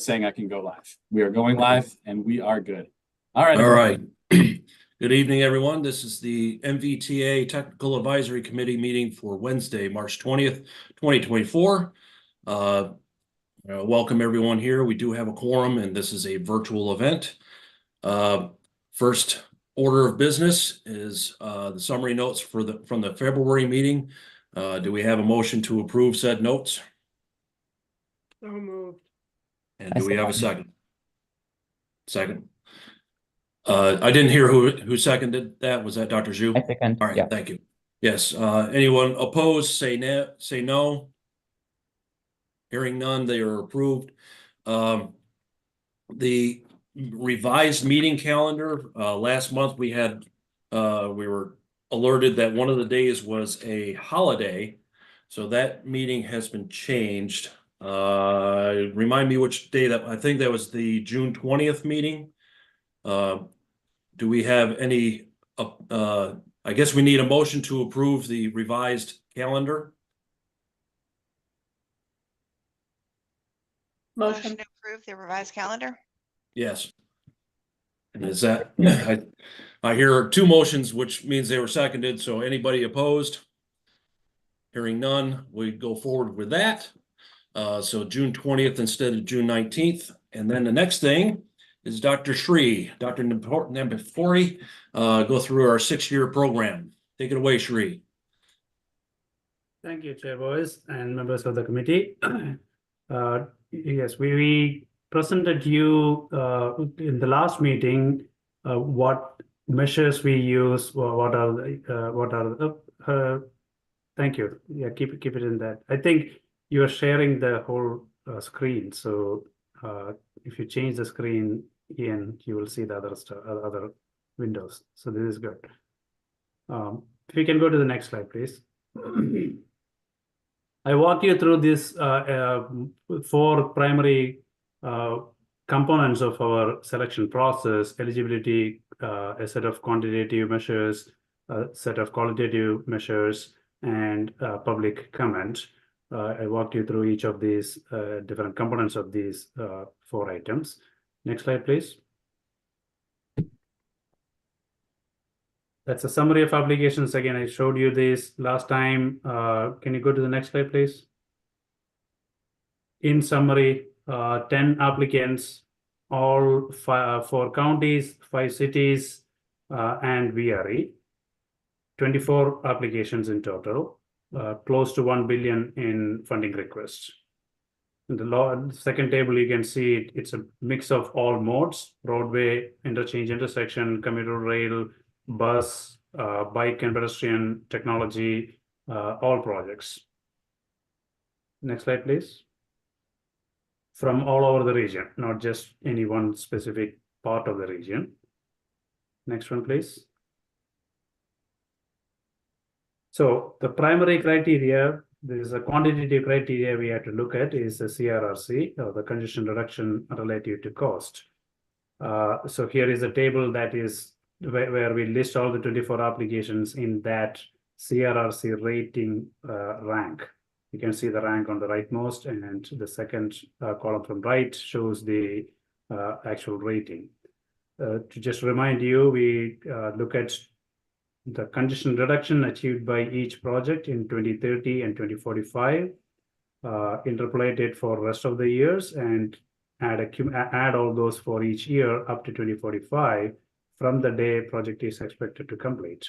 saying I can go live. We are going live and we are good. All right. All right. Good evening, everyone. This is the NVTA Technical Advisory Committee meeting for Wednesday, March 20th, 2024. Welcome everyone here. We do have a quorum and this is a virtual event. First order of business is the summary notes from the February meeting. Do we have a motion to approve said notes? So moved. And do we have a second? Second. I didn't hear who seconded that. Was that Dr. Zhu? I second. All right, Yeah. thank you. Yes. Anyone opposed? Say no. Hearing none, they are approved. The revised meeting calendar. Last month we were alerted that one of the days was a holiday, so that meeting has been changed. Remind me which day that. I think that was the June 20th meeting. Do we have any, I guess we need a motion to approve the revised calendar. Motion. To approve the revised calendar? Yes. And is that, I hear two motions, which means they were seconded. So anybody opposed? Hearing none, we go forward with that. So June 20th instead of June 19th. And then the next thing is Dr. Nambifori, go through our 6-year program. Take it away, Shri. Thank you, Chair Boys and members of the committee. Yes, we presented you in the last meeting what measures we use. Thank you. Yeah, keep it in that. I think you are sharing the whole screen. So if you change the screen, Ian, you will see the other windows. So this is good. If we can go to the next slide, please. I walked you through this 4 primary components of our selection process: eligibility, a set of quantitative measures, a set of qualitative measures, and public comment. I walked you through each of these different components of these 4 items. Next slide, please. That's a summary of applications. Again, I showed you this last time. Can you go to the next slide, please? In summary, 10 applicants, all 4 counties, 5 cities, and VRE. 24 applications in total, close to 1 billion in funding requests. In the second table, you can see it's a mix of all modes: roadway, interchange, intersection, commuter rail, bus, bike and pedestrian technology, all projects. Next slide, please. From all over the region, not just any one specific part of the region. Next one, please. So the primary criteria, there is a quantitative criteria we have to look at, is the CRRC, or the congestion reduction relative to cost. So here is a table that is where we list all the 24 applications in that CRRC rating rank. You can see the rank on the rightmost, and the second column from right shows the actual rating. To just remind you, we look at the congestion reduction achieved by each project in 2030 and 2045, interpolate it for the rest of the years, and add all those for each year up to 2045 from the day project is expected to complete.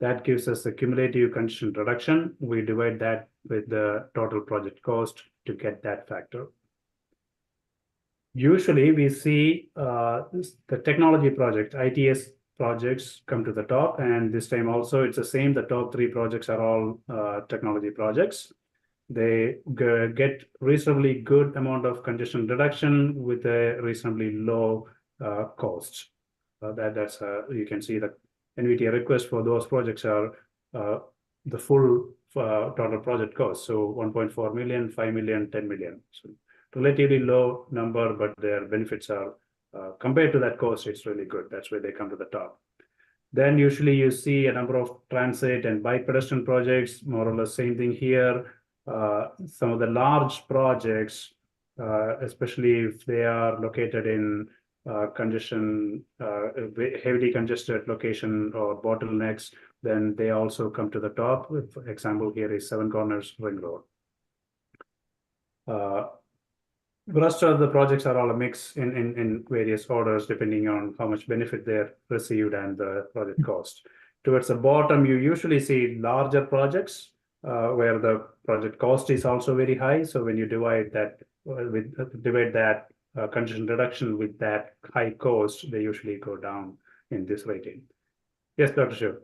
That gives us the cumulative congestion reduction. We divide that with the total project cost to get that factor. Usually we see the technology project, ITS projects, come to the top, and this time also it's the same. The top 3 projects are all technology projects. They get reasonably good amount of congestion reduction with a reasonably low cost. That's you can see the NVTA request for those projects are the full total project cost. So 1.4 million, 5 million, 10 million. So relatively low number, but their benefits are compared to that cost, it's really good. That's where they come to the top. Then usually you see a number of transit and bike pedestrian projects, more or less same thing here. Some of the large projects especially if they are located in heavily congested location or bottlenecks, then they also come to the top. For example, here is Seven Corners Ring Road. The rest of the projects are all a mix in various orders depending on how much benefit they're received and the project cost. Towards the bottom, you usually see larger projects where the project cost is also very high. So when you divide that congestion reduction with that high cost, they usually go down in this rating. Yes, Dr. Shiv.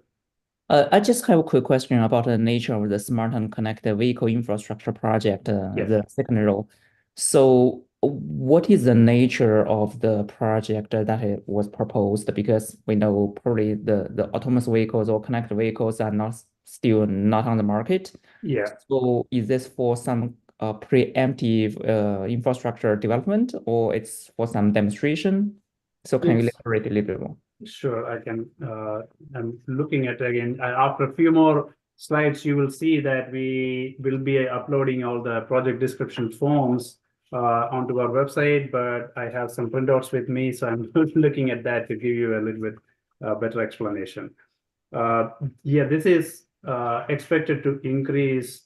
I just have a quick question about the nature of the smart and connected vehicle infrastructure project, Yes. the second row. So what is the nature of the project that it was proposed? Because we know probably the autonomous vehicles or connected vehicles are still not on the market. Yeah. So is this for some preemptive infrastructure development, or it's for some demonstration? So can you elaborate a little bit more? Sure, I can. I'm looking at again. After a few more slides, you will see that we will be uploading all the project description forms onto our website, but I have some printouts with me, so I'm looking at that to give you a little bit better explanation. Yeah, this is expected to increase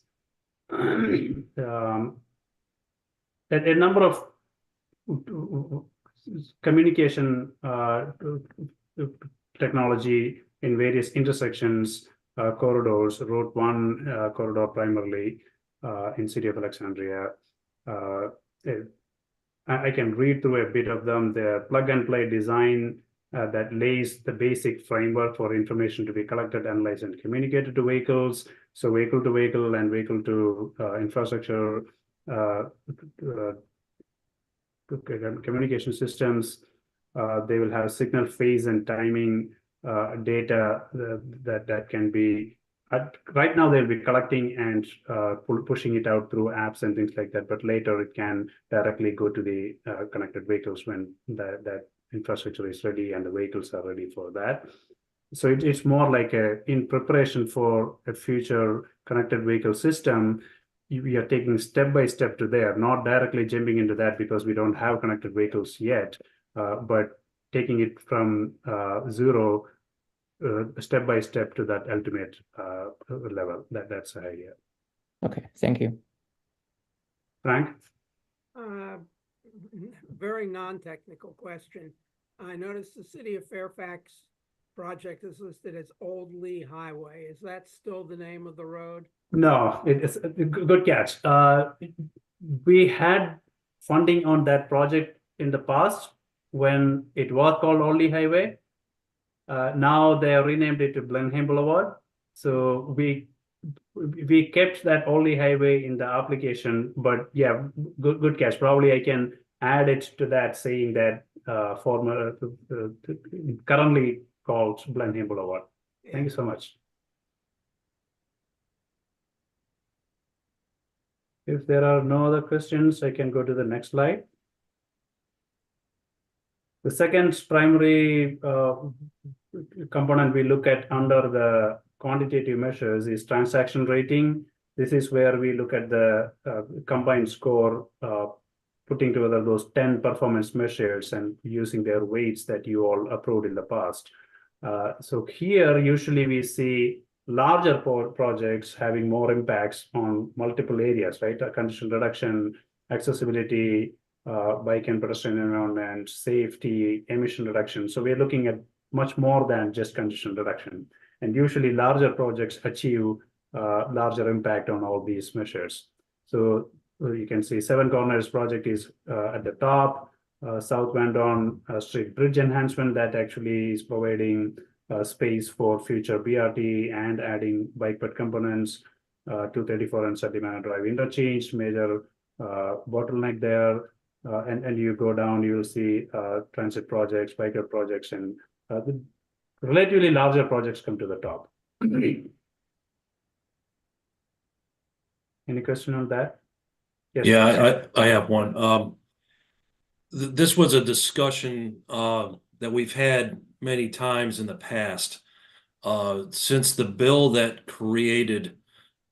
a number of communication technology in various intersections, corridors, Route 1 corridor primarily in City of Alexandria. I can read through a bit of them. The plug and play design that lays the basic framework for information to be collected, analyzed, and communicated to vehicles. So vehicle to vehicle and vehicle to infrastructure communication systems. They will have signal phase and timing data that can be right now they'll be collecting and pushing it out through apps and things like that, but later it can directly go to the connected vehicles when that infrastructure is ready and the vehicles are ready for that. So it's more like in preparation for a future connected vehicle system. We are taking step by step to there, not directly jumping into that because we don't have connected vehicles yet, but taking it from zero step by step to that ultimate level. That's the idea. Okay, thank you. Frank? Very non-technical question. I noticed the City of Fairfax project is listed as Old Lee Highway. Is that still the name of the road? No, it's a good catch. We had funding on that project in the past when it was called Old Lee Highway. Now they have renamed it to Blenheim Boulevard. So we kept that Old Lee Highway in the application, but yeah, good catch. Probably I can add it to that, saying that currently called Blenheim Boulevard. Yeah. Thank you so much. If there are no other questions, I can go to the next slide. The second primary component we look at under the quantitative measures is transaction rating. This is where we look at the combined score, putting together those 10 performance measures and using their weights that you all approved in the past. So here, usually we see larger projects having more impacts on multiple areas, right? Congestion reduction, accessibility, bike and pedestrian environment, safety, emission reduction. So we're looking at much more than just congestion reduction. And usually larger projects achieve larger impact on all these measures. So you can see Seven Corners project is at the top. South Vandon Street Bridge enhancement that actually is providing space for future BRT and adding bike ped components. 234 and 30-minute drive interchange, major bottleneck there. And you go down, you will see transit projects, biker projects, and the relatively larger projects come to the top. Any question on that? Yes. Yeah, I have one. This was a discussion that we've had many times in the past. Since the bill that created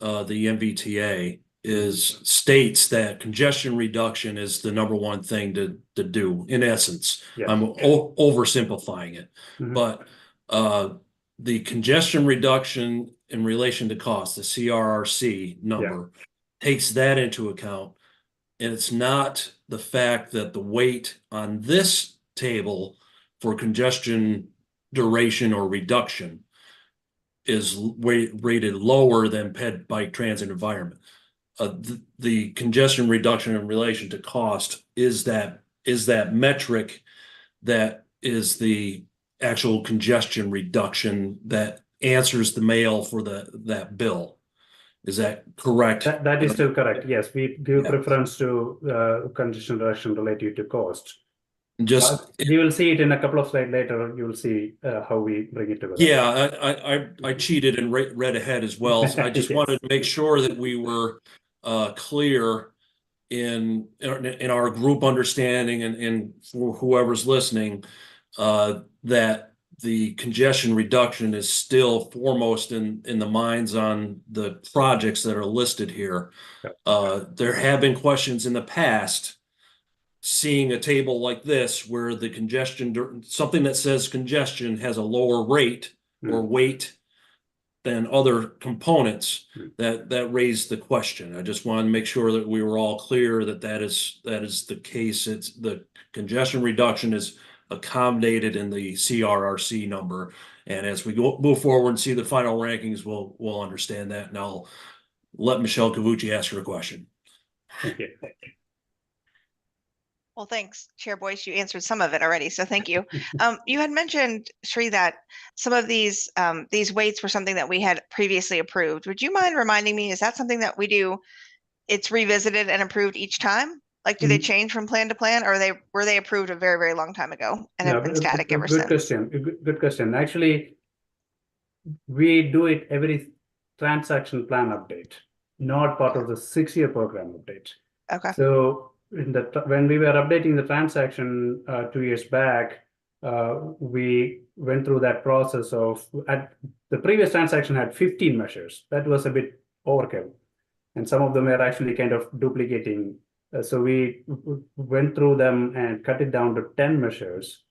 the NVTA states that congestion reduction is the number one thing to do, in essence. Yes. I'm oversimplifying it, Mhm. but the congestion reduction in relation to cost, the CRRC number, takes that into account. And it's not the fact that the weight on this table for congestion duration or reduction is rated lower than ped bike transit environment. The congestion reduction in relation to cost is that metric that is the actual congestion reduction that answers the mail for that bill. Is that correct? That is still correct. Yes, we give Yeah. preference to congestion reduction related to cost. Just You will see it in a couple of slides later. You will see how we bring it together. yeah, I cheated and read ahead as well. So I just Yes. wanted to make sure that we were clear in our group understanding and for whoever's listening, that the congestion reduction is still foremost in the minds on the projects that are listed here. There have been questions in the past, seeing a table like this where the congestion, something that says congestion has a lower rate or weight than other components, that raised the question. I just wanted to make sure that we were all clear that is the case. It's the congestion reduction is accommodated in the CRRC number, and as we move forward and see the final rankings, we'll understand that. And I'll let Michelle Cavucci ask her a question. Thank you. Well, thanks, Chair Boyce. You answered some of it already, so thank you. You had mentioned, Sri, that some of these weights were something that we had previously approved. Would you mind reminding me, is that something that we do, it's revisited and approved each time? Like, do they change from plan to plan, or were they approved a very, very long time ago and have been static ever since? Good question. Actually, we do it every transaction plan update, not part of the 6-year program update. Okay. So when we were updating the transaction 2 years back, we went through that process of the previous transaction had 15 measures. That was a bit overkill, and some of them were actually kind of duplicating. So we went through them and cut it down to 10 measures.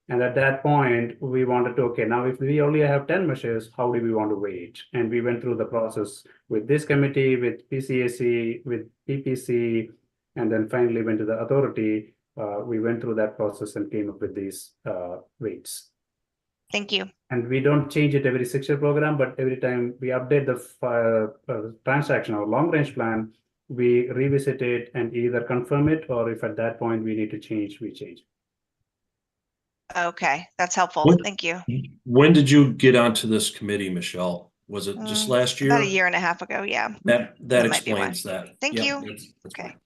And at that point, we wanted to, okay, now if we only have 10 measures, how do we want to weight? And we went through the process with this committee, with PCAC, with PPC, and then finally went to the authority. We went through that process and came up with these weights. Thank you. And we don't change it every 6-year program, but every time we update the transaction or long range plan, we revisit it and either confirm it, or if at that point we need to change, we change. Okay, that's helpful. Thank you. When did you get onto this committee, Michelle? Was it just last year? About a year and a half ago, yeah. That might be why. explains that. Thank Yep, you. that's Okay. fine.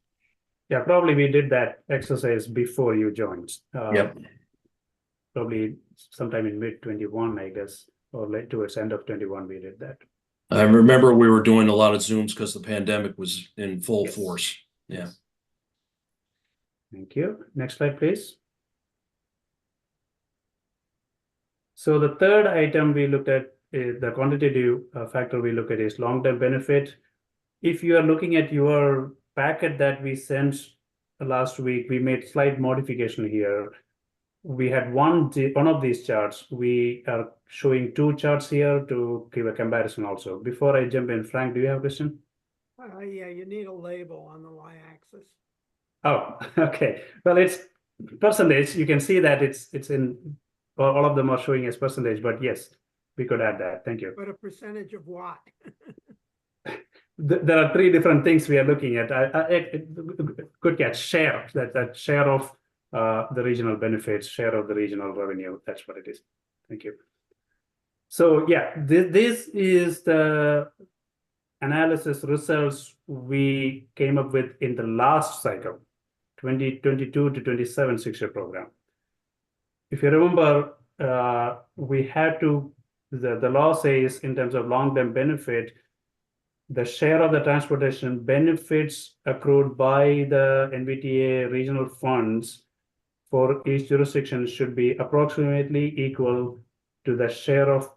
Yeah, probably we did that exercise before you joined. Yep. Probably sometime in mid-21, I guess, or late towards end of 21, we did that. I remember we were doing a lot of Zooms because the pandemic was in full force. Yeah. Thank you. Next slide, please. So the third item we looked at is the quantitative factor we look at is long-term benefit. If you are looking at your packet that we sent last week, we made slight modification here. We had one of these charts. We are showing 2 charts here to give a comparison also. Before I jump in, Frank, do you have a question? Yeah, you need a label on the y-axis. Oh, okay. Well, it's percentage. You can see that it's in, all of them are showing as percentage, but yes, we could add that. Thank you. But a percentage of what? There are 3 different things we are looking at. Good catch. Share, that share of the regional benefits, share of the regional revenue. That's what it is. Thank you. So yeah, this is the analysis results we came up with in the last cycle, 2022 to 27 6-year program. If you remember, we had to, the law says in terms of long-term benefit, the share of the transportation benefits accrued by the NVTA regional funds for each jurisdiction should be approximately equal to the share of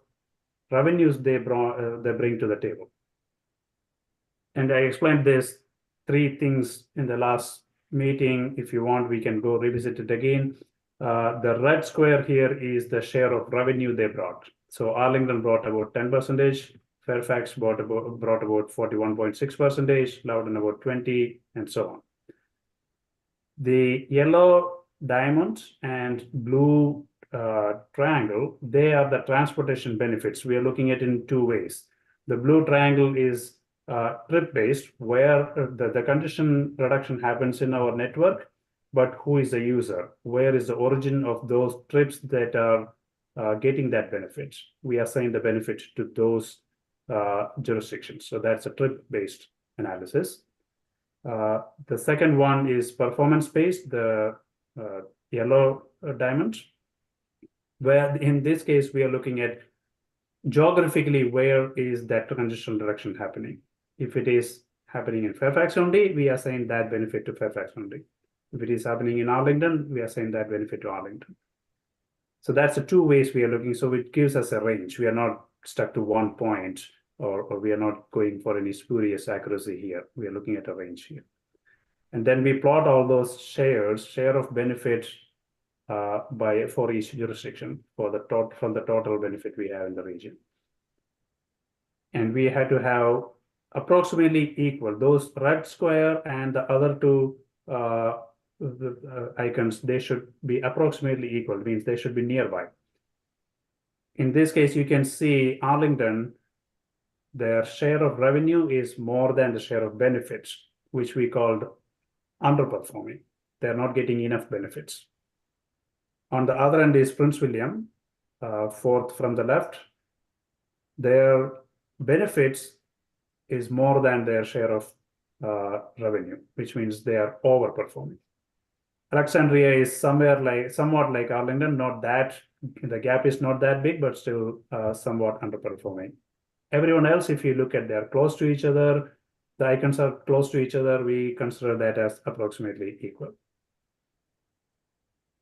revenues they bring to the table. And I explained this 3 things in the last meeting. If you want, we can go revisit it again. The red square here is the share of revenue they brought. So Arlington brought about 10%, Fairfax brought about 41.6%, Loudoun about 20%, and so on. The yellow diamond and blue triangle, they are the transportation benefits. We are looking at it in 2 ways. The blue triangle is trip-based, where the congestion reduction happens in our network, but who is the user? Where is the origin of those trips that are getting that benefit? We assign the benefit to those jurisdictions. So that's a trip-based analysis. The second one is performance-based, the yellow diamond, where in this case, we are looking at geographically, where is that congestion reduction happening? If it is happening in Fairfax only, we assign that benefit to Fairfax only. If it is happening in Arlington, we assign that benefit to Arlington. So that's the 2 ways we are looking. So it gives us a range. We are not stuck to one point, or we are not going for any spurious accuracy here. We are looking at a range here. And then we plot all those share of benefit for each jurisdiction from the total benefit we have in the region. And we had to have approximately equal. Those red square and the other 2 icons, they should be approximately equal, means they should be nearby. In this case, you can see Arlington, their share of revenue is more than the share of benefits, which we called underperforming. They're not getting enough benefits. On the other end is Prince William, 4th from the left. Their benefits is more than their share of revenue, which means they are overperforming. Alexandria is somewhat like Arlington, not that, the gap is not that big, but still somewhat underperforming. Everyone else, if you look at, they're close to each other, the icons are close to each other, we consider that as approximately equal.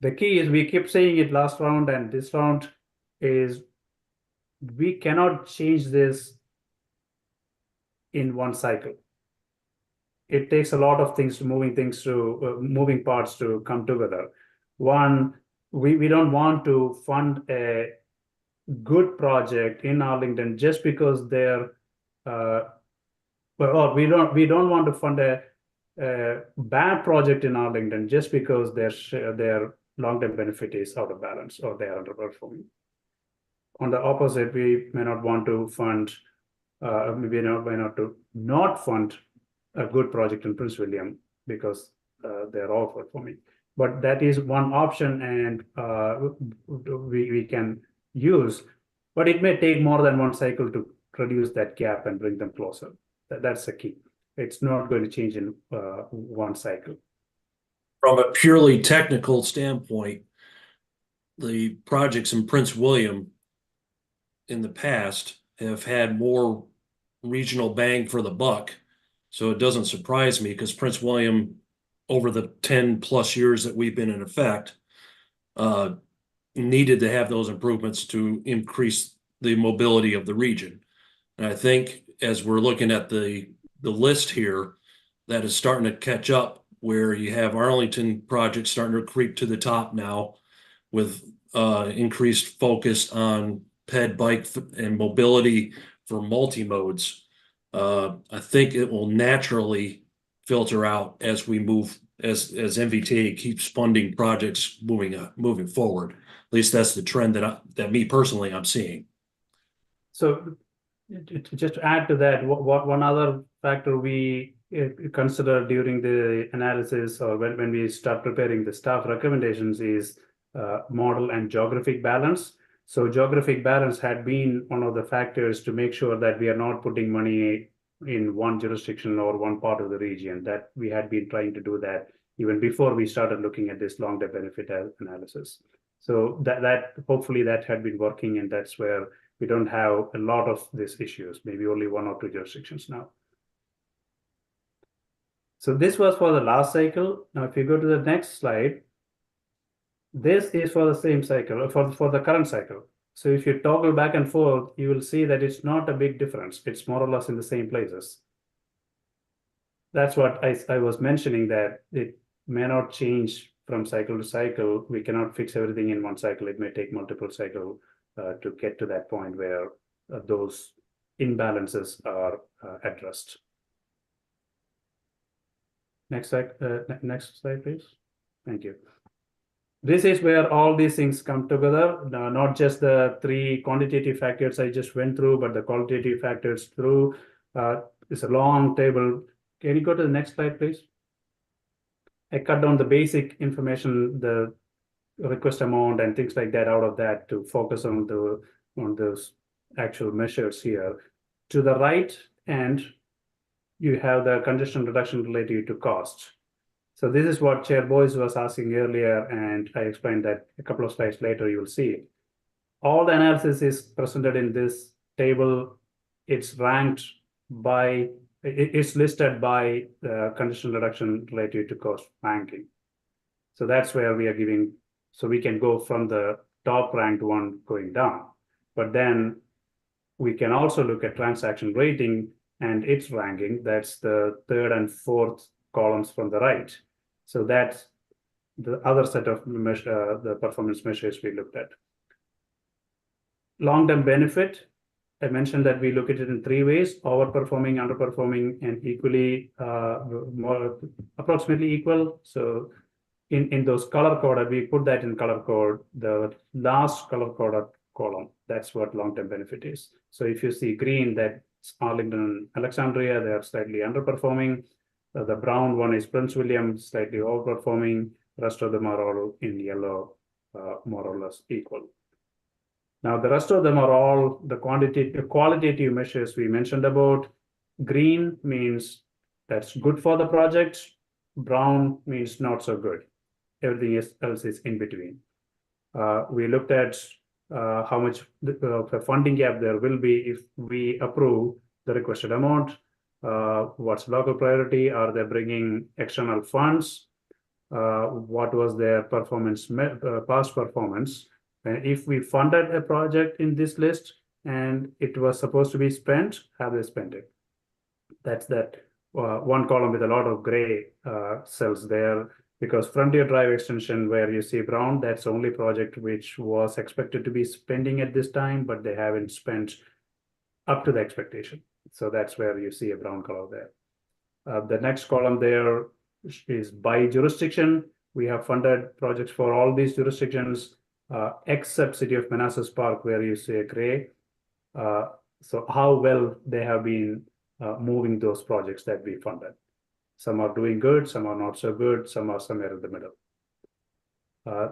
The key is, we keep saying it last round and this round, is we cannot change this in one cycle. It takes a lot of things, moving parts to come together. One, we don't want to fund a good project in Arlington just because they're we don't want to fund a bad project in Arlington just because their long-term benefit is out of balance or they are underperforming. On the opposite, we may not want to fund, not fund a good project in Prince William because they're all performing. But that is one option, and we can use, but it may take more than one cycle to reduce that gap and bring them closer. That's the key. It's not going to change in one cycle. From a purely technical standpoint, the projects in Prince William in the past have had more regional bang for the buck. So it doesn't surprise me, because Prince William, over the 10+ years that we've been in effect, needed to have those improvements to increase the mobility of the region. And I think as we're looking at the list here, that is starting to catch up, where you have Arlington projects starting to creep to the top now with increased focus on ped, bike, and mobility for multi-modes. I think it will naturally filter out as we move, as NVTA keeps funding projects moving forward. At least that's the trend that me personally I'm seeing. So just to add to that, one other factor we consider during the analysis, or when we start preparing the staff recommendations, is model and geographic balance. So geographic balance had been one of the factors to make sure that we are not putting money in one jurisdiction or one part of the region. That we had been trying to do that even before we started looking at this long-term benefit analysis. So that hopefully that had been working, and that's where we don't have a lot of these issues, maybe only 1 or 2 jurisdictions now. So this was for the last cycle. Now, if you go to the next slide, this is for the same cycle, for the current cycle. So if you toggle back and forth, you will see that it's not a big difference. It's more or less in the same places. that's what I was mentioning, that it may not change from cycle to cycle. We cannot fix everything in one cycle. It may take multiple cycles to get to that point where those imbalances are addressed. Next slide, please. Thank you. This is where all these things come together, not just the 3 quantitative factors I just went through, but the qualitative factors through. It's a long table. Can you go to the next slide, please? I cut down the basic information, the request amount and things like that out of that to focus on those actual measures here. To the right, and you have the congestion reduction related to cost. So this is what Chair Boyce was asking earlier, and I explained that a couple of slides later, you will see it. All the analysis is presented in this table. It's ranked by, it's listed by the congestion reduction related to cost ranking. So that's where we are giving, so we can go from the top ranked one going down. But then we can also look at transaction rating and its ranking. That's the 3rd and 4th columns from the right. So that's the other set of the performance measures we looked at. Long-term benefit, I mentioned that we look at it in 3 ways: overperforming, underperforming, and equally, more approximately equal. So in those color coded, we put that in color code, the last color coded column, that's what long-term benefit is. So if you see green, that's Arlington and Alexandria, they are slightly underperforming. The brown one is Prince William, slightly overperforming. Rest of them are all in yellow, more or less equal. Now, the rest of them are all the qualitative measures we mentioned about. Green means that's good for the project. Brown means not so good. Everything else is in between. We looked at how much the funding gap there will be if we approve the requested amount. What's local priority? Are they bringing external funds? What was their performance, past performance? And if we funded a project in this list and it was supposed to be spent, have they spent it? That's that one column with a lot of gray cells there, because Frontier Drive extension, where you see brown, that's the only project which was expected to be spending at this time, but they haven't spent up to the expectation. So that's where you see a brown color there. The next column there is by jurisdiction. We have funded projects for all these jurisdictions, except City of Manassas Park, where you see a gray. So how well they have been moving those projects that we funded. Some are doing good, some are not so good, some are somewhere in the middle.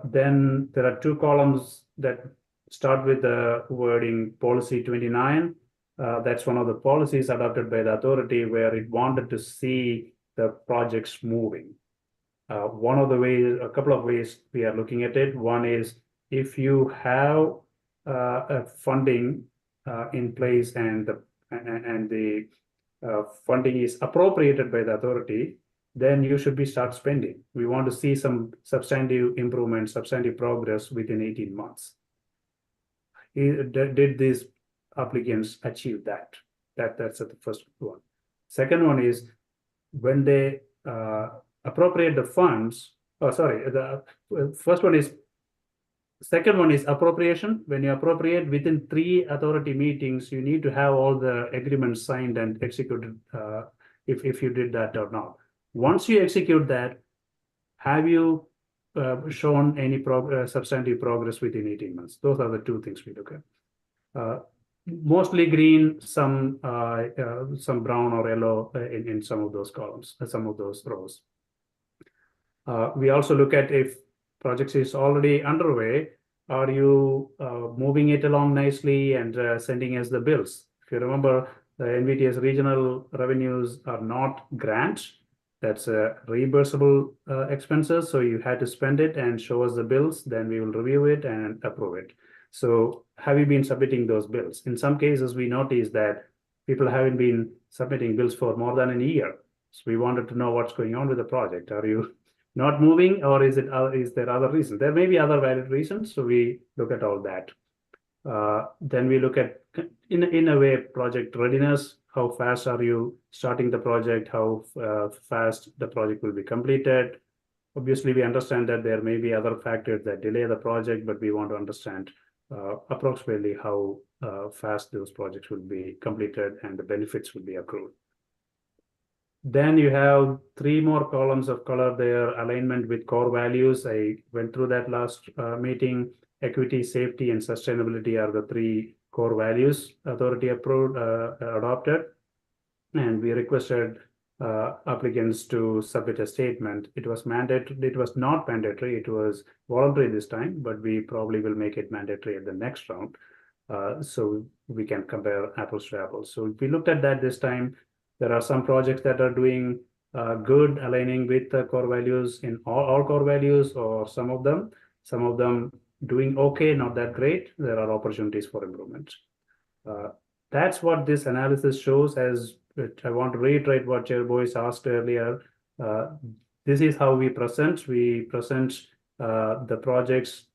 Then there are 2 columns that start with the wording policy 29. That's one of the policies adopted by the authority where it wanted to see the projects moving. One of the ways, a couple of ways we are looking at it. One is if you have a funding in place and the funding is appropriated by the authority, then you should start spending. We want to see some substantive improvement, substantive progress within 18 months. Did these applicants achieve that? That's the first one. Second one is when they appropriate the funds. Oh, sorry. The first one is. Second one is appropriation. When you appropriate within 3 authority meetings, you need to have all the agreements signed and executed. If you did that or not. Once you execute that, have you shown any substantive progress within 18 months? Those are the 2 things we look at. Mostly green, some brown or yellow in some of those columns, some of those rows. We also look at if project is already underway, are you moving it along nicely and sending us the bills? If you remember, the NVTA's regional revenues are not grants. That's reimbursable expenses. So you had to spend it and show us the bills, then we will review it and approve it. So have you been submitting those bills? In some cases, we noticed that people haven't been submitting bills for more than a year. So we wanted to know what's going on with the project. Are you not moving, or is there other reasons? There may be other valid reasons, so we look at all that. Then we look at, in a way, project readiness. how fast are you starting the project, how fast the project will be completed. Obviously, we understand that there may be other factors that delay the project, but we want to understand approximately how fast those projects will be completed and the benefits will be accrued. Then you have 3 more columns of color there, alignment with core values. I went through that last meeting. Equity, safety, and sustainability are the 3 core values authority approved, adopted. And we requested applicants to submit a statement. It was mandatory. It was not mandatory. It was voluntary this time, but we probably will make it mandatory at the next round. So we can compare apples to apples. So if we looked at that this time, there are some projects that are doing good, aligning with the core values in all core values, or some of them doing okay, not that great. There are opportunities for improvement. That's what this analysis shows. As I want to reiterate what Chair Boyce asked earlier. This is how we present. We present the projects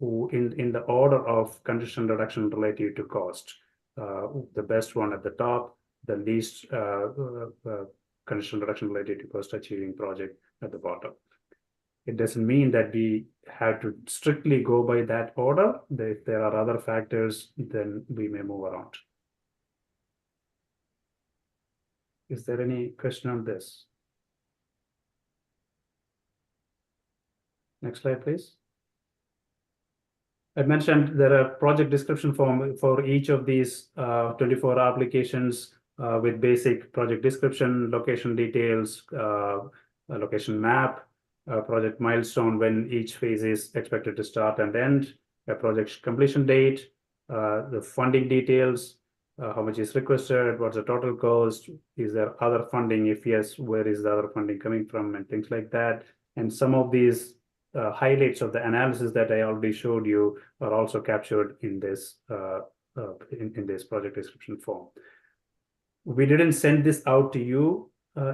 in the order of congestion reduction relative to cost. The best one at the top, the least congestion reduction related to cost achieving project at the bottom. It doesn't mean that we have to strictly go by that order. If there are other factors, then we may move around. Is there any question on this? Next slide, please. I mentioned there are project description form for each of these 24 applications with basic project description, location details, location map, project milestone when each phase is expected to start and end, a project completion date, the funding details, how much is requested, what's the total cost, is there other funding, if yes, where is the other funding coming from, and things like that. And some of these highlights of the analysis that I already showed you are also captured in this in this project description form. We didn't send this out to you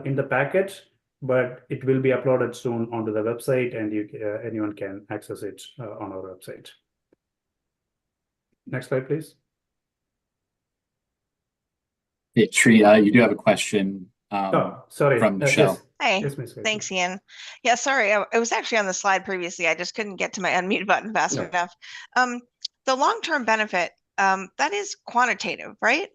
in the packet, but it will be uploaded soon onto the website, and anyone can access it on our website. Next slide, please. Hey, Sri, you do have a question sorry. from Michelle. Yes. Hey, Yes, Ms. thanks, Ian. Yeah, sorry, I was actually on the slide previously. I just couldn't get to my unmute button fast No. enough. The long-term benefit, that is quantitative, right?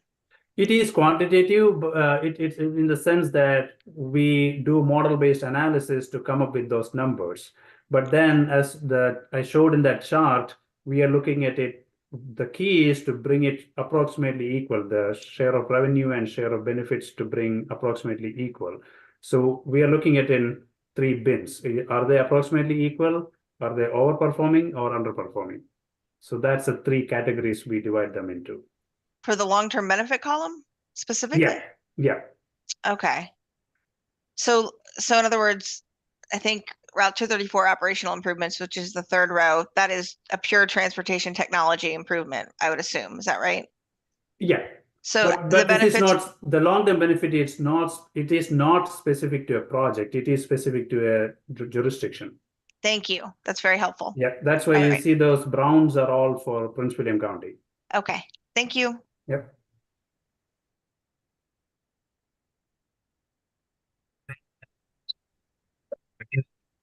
It is quantitative. It's in the sense that we do model-based analysis to come up with those numbers. But then, as I showed in that chart, we are looking at it. The key is to bring it approximately equal, the share of revenue and share of benefits to bring approximately equal. So we are looking at in 3 bins. Are they approximately equal? Are they overperforming or underperforming? So that's the 3 categories we divide them into. For the long-term benefit column specifically? Yeah. Okay. So in other words, I think Route 234 operational improvements, which is the 3rd row, that is a pure transportation technology improvement, I would assume. Is that right? Yeah. So but the benefits, this is not the long-term benefit. It is not specific to a project. It is specific to a jurisdiction. thank you. That's very helpful. Yeah, that's why All you right. see those browns are all for Prince William County. Okay. Thank you. Yep.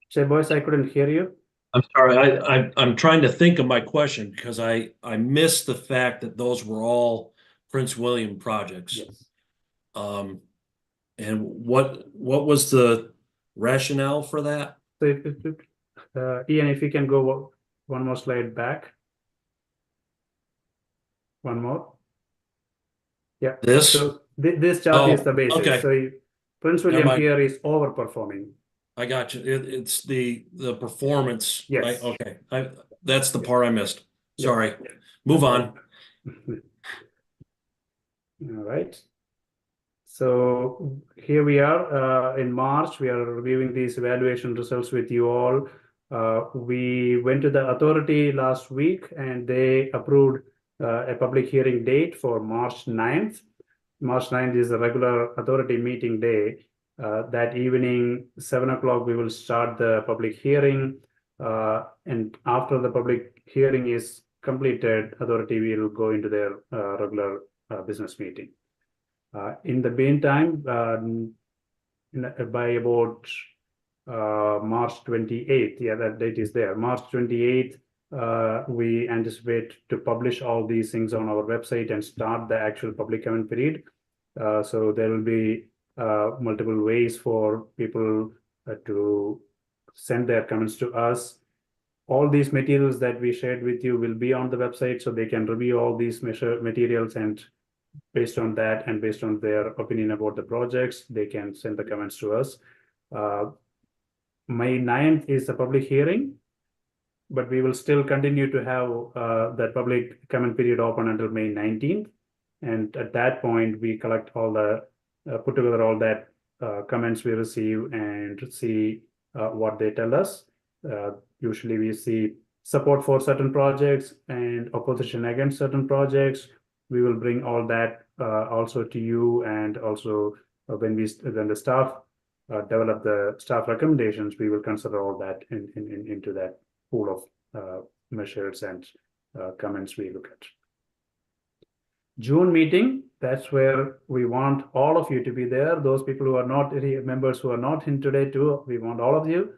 Say, boys, I couldn't hear you. I'm sorry, I'm trying to think of my question because I missed the fact that those were all Prince William projects. Yes. And what was the rationale for that? So Ian, if you can go one more slide back. One more. Yeah. This? So this chart is the basis. Okay. So Prince William mind. here is overperforming. I got you. It's the performance. Yes. Okay. That's the part I missed. Yeah. Sorry. Move on. All right. So here we are in March. We are reviewing these evaluation results with you all. We went to the authority last week and they approved a public hearing date for March 9th. March 9th is a regular authority meeting day. That evening, 7 o'clock, we will start the public hearing. And after the public hearing is completed, authority will go into their regular business meeting. In the meantime, by about March 28th, yeah, that date is there. March 28th, we anticipate to publish all these things on our website and start the actual public comment period. So there will be multiple ways for people to send their comments to us. All these materials that we shared with you will be on the website, so they can review all these materials, and based on that and based on their opinion about the projects, they can send the comments to us. May 9th is a public hearing, but we will still continue to have that public comment period open until May 19th. And at that point, we collect all the, put together all that comments we receive and see what they tell us. Usually we see support for certain projects and opposition against certain projects. We will bring all that also to you, and also when the staff develop the staff recommendations, we will consider all that into that pool of measures and comments we look at. June meeting, that's where we want all of you to be there. Those people who are not members who are not in today too, we want all of you.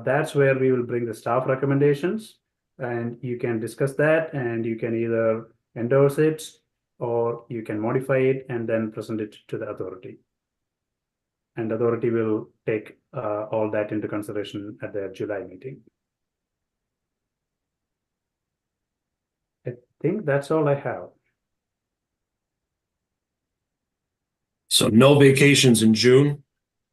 That's where we will bring the staff recommendations, and you can discuss that, and you can either endorse it or you can modify it and then present it to the authority. And the authority will take all that into consideration at their July meeting. I think that's all I have. So no vacations in June.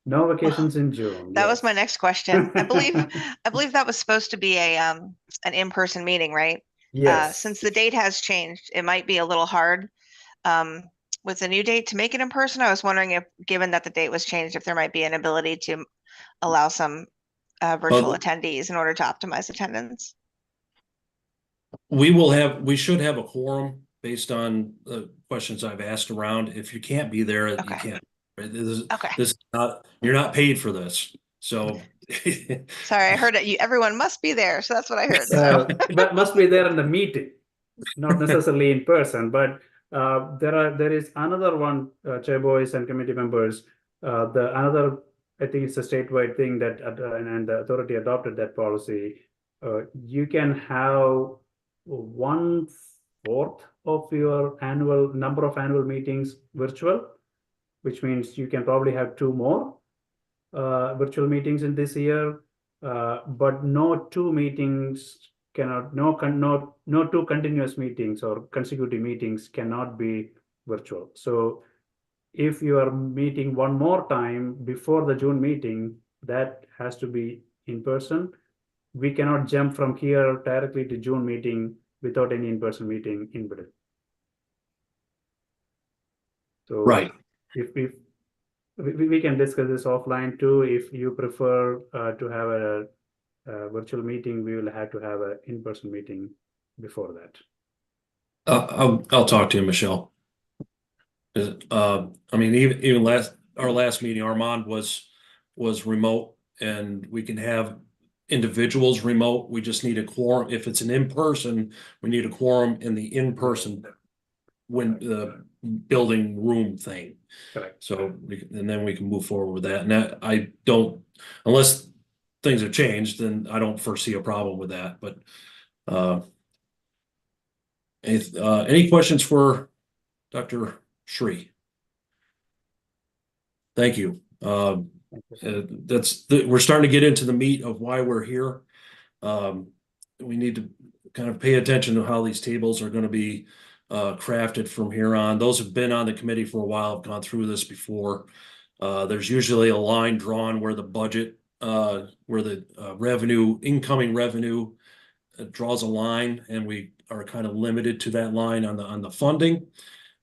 No vacations in June. That was my yes. next question. I believe that was supposed to be an in-person meeting, right? Yes. Since the date has changed, it might be a little hard with the new date to make it in person. I was wondering if, given that the date was changed, if there might be an ability to allow some virtual attendees in order to optimize attendance. We should have a quorum based on the questions I've asked around. If you can't be there, you Okay. can't. Right? This Okay. is not, you're not paid for this. So Sorry, I heard it. Everyone must be there, so that's what I heard. So. But must be there in the meeting, not necessarily in person. But there is another one, chair boys and committee members. I think it's a statewide thing that and the authority adopted that policy. You can have 1/4 of your number of annual meetings virtual, which means you can probably have 2 more virtual meetings in this year, but no 2 meetings cannot, no 2 continuous meetings or consecutive meetings cannot be virtual. So if you are meeting one more time before the June meeting, that has to be in person. We cannot jump from here directly to June meeting without any in-person meeting in between. So right. If we can discuss this offline too. If you prefer to have a virtual meeting, we will have to have an in-person meeting before that. I'll talk to you, Michelle. I mean, even our last meeting, Armand was remote, and we can have individuals remote. We just need a quorum. If it's an in-person, we need a quorum in the in-person when the building room thing. Correct. So and then we can move forward with that. And that, I don't, unless things have changed, then I don't foresee a problem with that. But any questions for Dr. Shree? Thank you. We're starting to get into the meat of why we're here. We need to kind of pay attention to how these tables are going to be crafted from here on. Those who've been on the committee for a while have gone through this before. There's usually a line drawn where the budget, where the incoming revenue draws a line, and we are kind of limited to that line on the funding.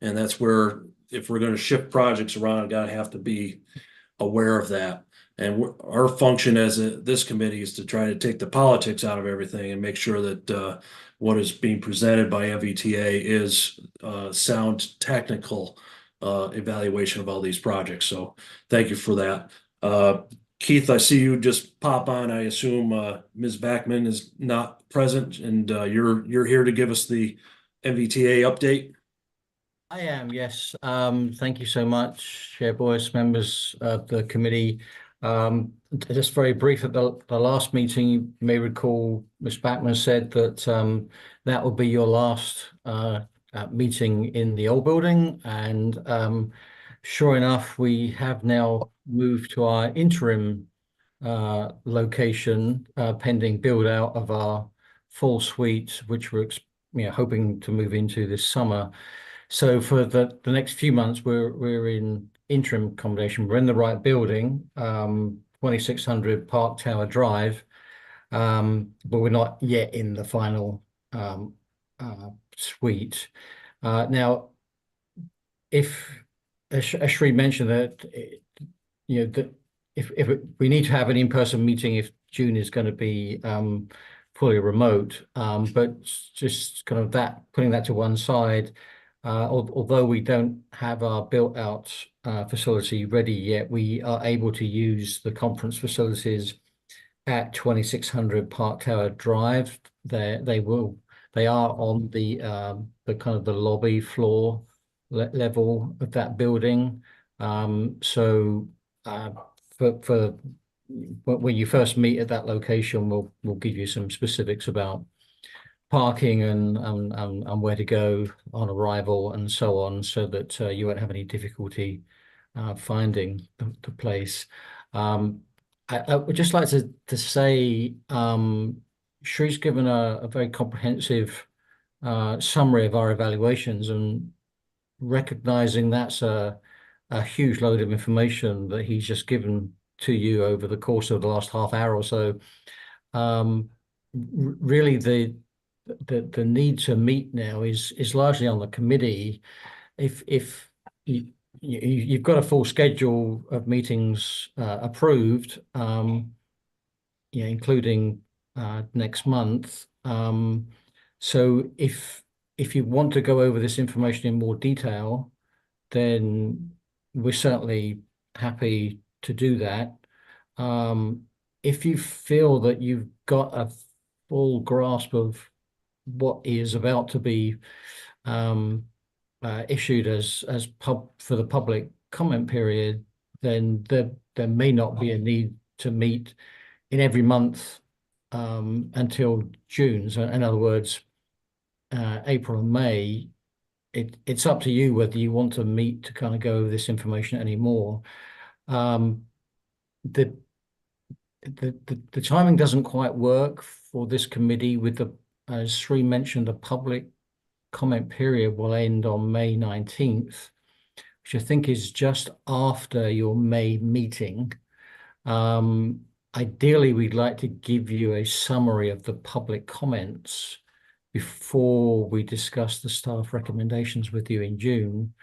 And that's where, if we're going to shift projects around, I'm gonna have to be aware of that. And our function as this committee is to try to take the politics out of everything and make sure that what is being presented by NVTA is sound technical evaluation of all these projects. So thank you for that. Keith, I see you just pop on. I assume Ms. Backman is not present, and you're here to give us the NVTA update. I am, yes. Thank you so much, Chair Boyce, members of the committee. Just very brief, at the last meeting, you may recall Ms. Backman said that that will be your last meeting in the old building. And sure enough, we have now moved to our interim location pending build out of our full suite, which we're hoping to move into this summer. So for the next few months, we're in interim accommodation. We're in the right building, 2600 Park Tower Drive, but we're not yet in the final suite. Now, if as Sri mentioned that, that if we need to have an in-person meeting if June is going to be fully remote, but just kind of putting that to one side. Although we don't have our built-out facility ready yet, we are able to use the conference facilities at 2600 Park Tower Drive. They are on the kind of the lobby floor level of that building. So for when you first meet at that location, we'll give you some specifics about parking and where to go on arrival and so on, so that you won't have any difficulty finding the place. I would just like to say Shree's given a very comprehensive summary of our evaluations, and recognizing that's a huge load of information that he's just given to you over the course of the last half hour or so. Really the need to meet now is largely on the committee. If you've got a full schedule of meetings approved, including next month. So if you want to go over this information in more detail, then we're certainly happy to do that. If you feel that you've got a full grasp of what is about to be issued as for the public comment period, then there may not be a need to meet in every month until June. So in other words, April and May, it's up to you whether you want to meet to kind of go over this information anymore. The timing doesn't quite work for this committee with as Sri mentioned, the public comment period will end on May 19th, which I think is just after your May meeting. Ideally, we'd like to give you a summary of the public comments before we discuss the staff recommendations with you in June.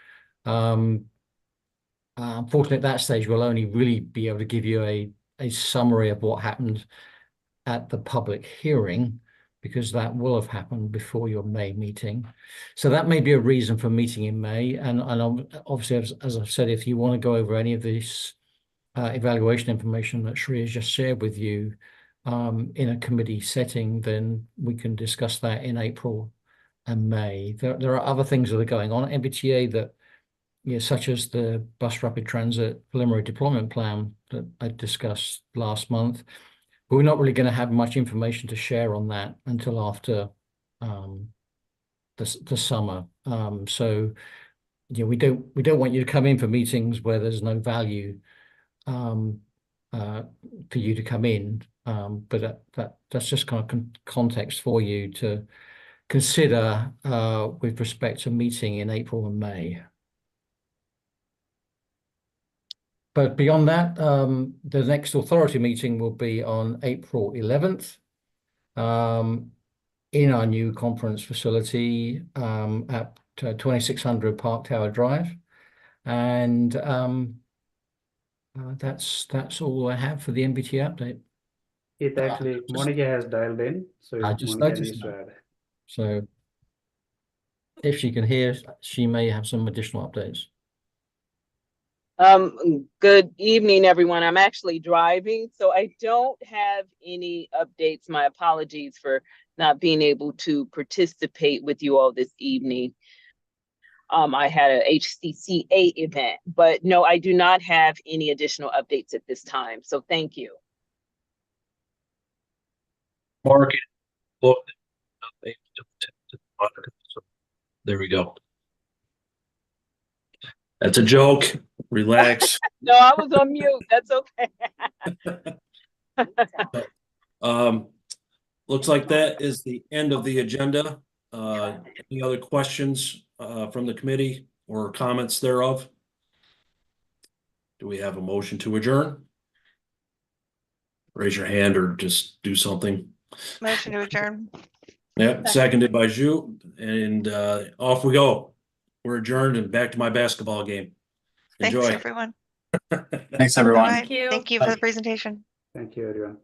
Unfortunately, at that stage, we'll only really be able to give you a summary of what happened at the public hearing, because that will have happened before your May meeting. So that may be a reason for meeting in May. And obviously, as I've said, if you want to go over any of this evaluation information that Shri has just shared with you in a committee setting, then we can discuss that in April and May. There are other things that are going on at NVTA that, such as the bus rapid transit preliminary deployment plan that I discussed last month. But we're not really going to have much information to share on that until after the summer. So we don't want you to come in for meetings where there's no value for you to come in. But that's just kind of context for you to consider with respect to meeting in April and May. But beyond that, the next authority meeting will be on April 11th in our new conference facility at 2600 Park Tower Drive. And that's all I have for the NVTA update. It actually, Monica has dialed in, so I just Monica noticed needs to add. So if she can hear, she may have some additional updates. Good evening, everyone. I'm actually driving, so I don't have any updates. My apologies for not being able to participate with you all this evening. I had a HCCA event, but no, I do not have any additional updates at this time. So thank you. Mark. Look, there we go. That's a joke. Relax. No, I was on mute. That's okay. Looks like that is the end of the agenda. Any other questions from the committee or comments thereof? Do we have a motion to adjourn? Raise your hand or just do something. Motion to adjourn. Yep, seconded by Ju, and off we go. We're adjourned and back to my basketball game. Thanks, Enjoy. everyone. Thanks, everyone. Bye. Thank you for the presentation. Thank you, everyone.